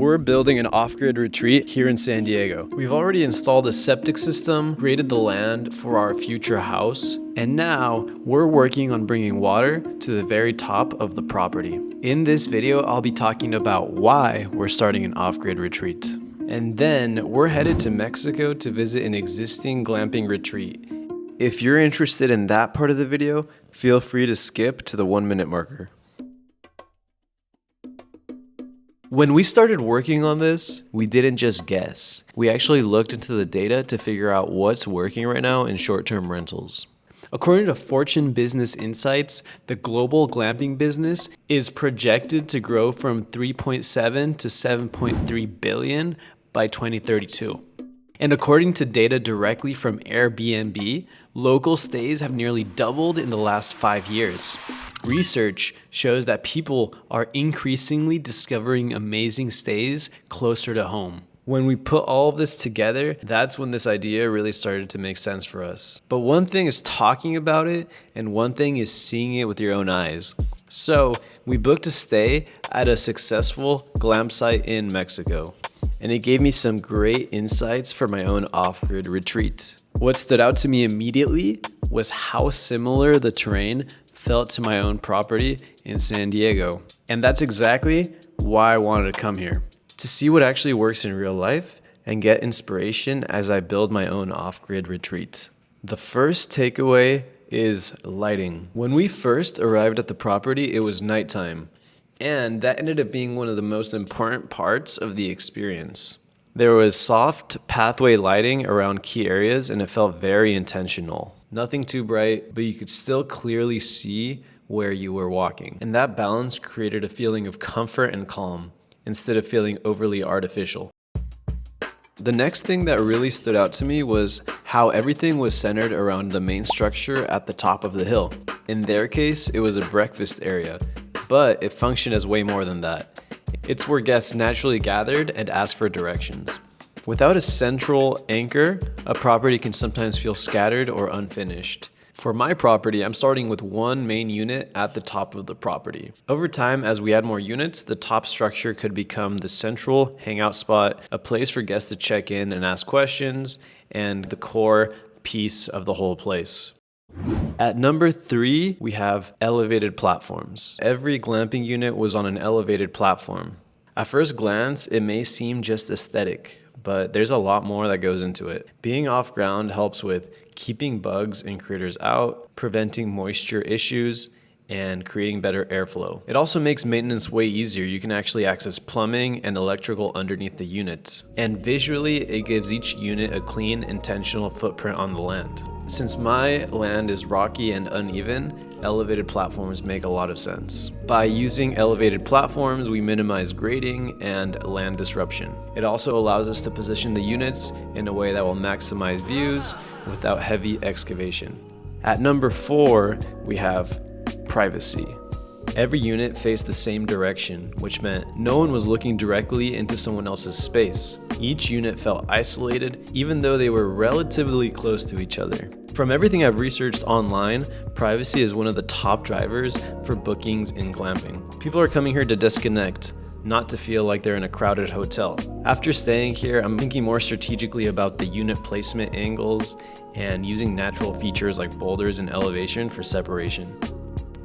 We're building an off-grid retreat here in San Diego. We've already installed a septic system, graded the land for our future house, and now we're working on bringing water to the very top of the property. In this video, I'll be talking about why we're starting an off-grid retreat. And then we're headed to Mexico to visit an existing glamping retreat. If you're interested in that part of the video, feel free to skip to the 1-minute marker. When we started working on this, we didn't just guess. We actually looked into the data to figure out what's working right now in short-term rentals. According to Fortune Business Insights, the global glamping business is projected to grow from 3.7 to 7.3 billion by 2032. And according to data directly from Airbnb, local stays have nearly doubled in the last 5 years. Research shows that people are increasingly discovering amazing stays closer to home. When we put all of this together, that's when this idea really started to make sense for us. But one thing is talking about it, and one thing is seeing it with your own eyes. So we booked a stay at a successful glam site in Mexico, and it gave me some great insights for my own off-grid retreat. What stood out to me immediately was how similar the terrain felt to my own property in San Diego. And that's exactly why I wanted to come here, to see what actually works in real life and get inspiration as I build my own off-grid retreat. The first takeaway is lighting. When we first arrived at the property, it was nighttime, and that ended up being one of the most important parts of the experience. There was soft pathway lighting around key areas, and it felt very intentional. Nothing too bright, but you could still clearly see where you were walking. And that balance created a feeling of comfort and calm, instead of feeling overly artificial. The next thing that really stood out to me was how everything was centered around the main structure at the top of the hill. In their case, it was a breakfast area, but it functioned as way more than that. It's where guests naturally gathered and asked for directions. Without a central anchor, a property can sometimes feel scattered or unfinished. For my property, I'm starting with one main unit at the top of the property. Over time, as we add more units, the top structure could become the central hangout spot, a place for guests to check in and ask questions, and the core piece of the whole place. At number 3, we have elevated platforms. Every glamping unit was on an elevated platform. At first glance, it may seem just aesthetic, but there's a lot more that goes into it. Being off ground helps with keeping bugs and critters out, preventing moisture issues, and creating better airflow. It also makes maintenance way easier. You can actually access plumbing and electrical underneath the unit. And visually, it gives each unit a clean, intentional footprint on the land. Since my land is rocky and uneven, elevated platforms make a lot of sense. By using elevated platforms, we minimize grading and land disruption. It also allows us to position the units in a way that will maximize views without heavy excavation. At number 4, we have privacy. Every unit faced the same direction, which meant no one was looking directly into someone else's space. Each unit felt isolated, even though they were relatively close to each other. From everything I've researched online, privacy is one of the top drivers for bookings in glamping. People are coming here to disconnect, not to feel like they're in a crowded hotel. After staying here, I'm thinking more strategically about the unit placement angles and using natural features like boulders and elevation for separation.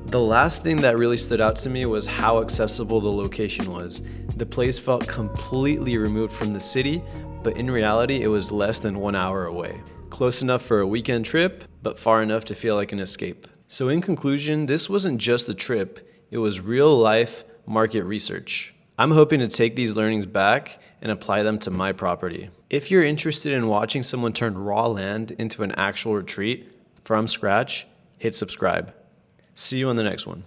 The last thing that really stood out to me was how accessible the location was. The place felt completely removed from the city, but in reality, it was less than 1 hour away. Close enough for a weekend trip, but far enough to feel like an escape. So in conclusion, this wasn't just a trip, it was real life market research. I'm hoping to take these learnings back and apply them to my property. If you're interested in watching someone turn raw land into an actual retreat from scratch, hit subscribe. See you on the next one.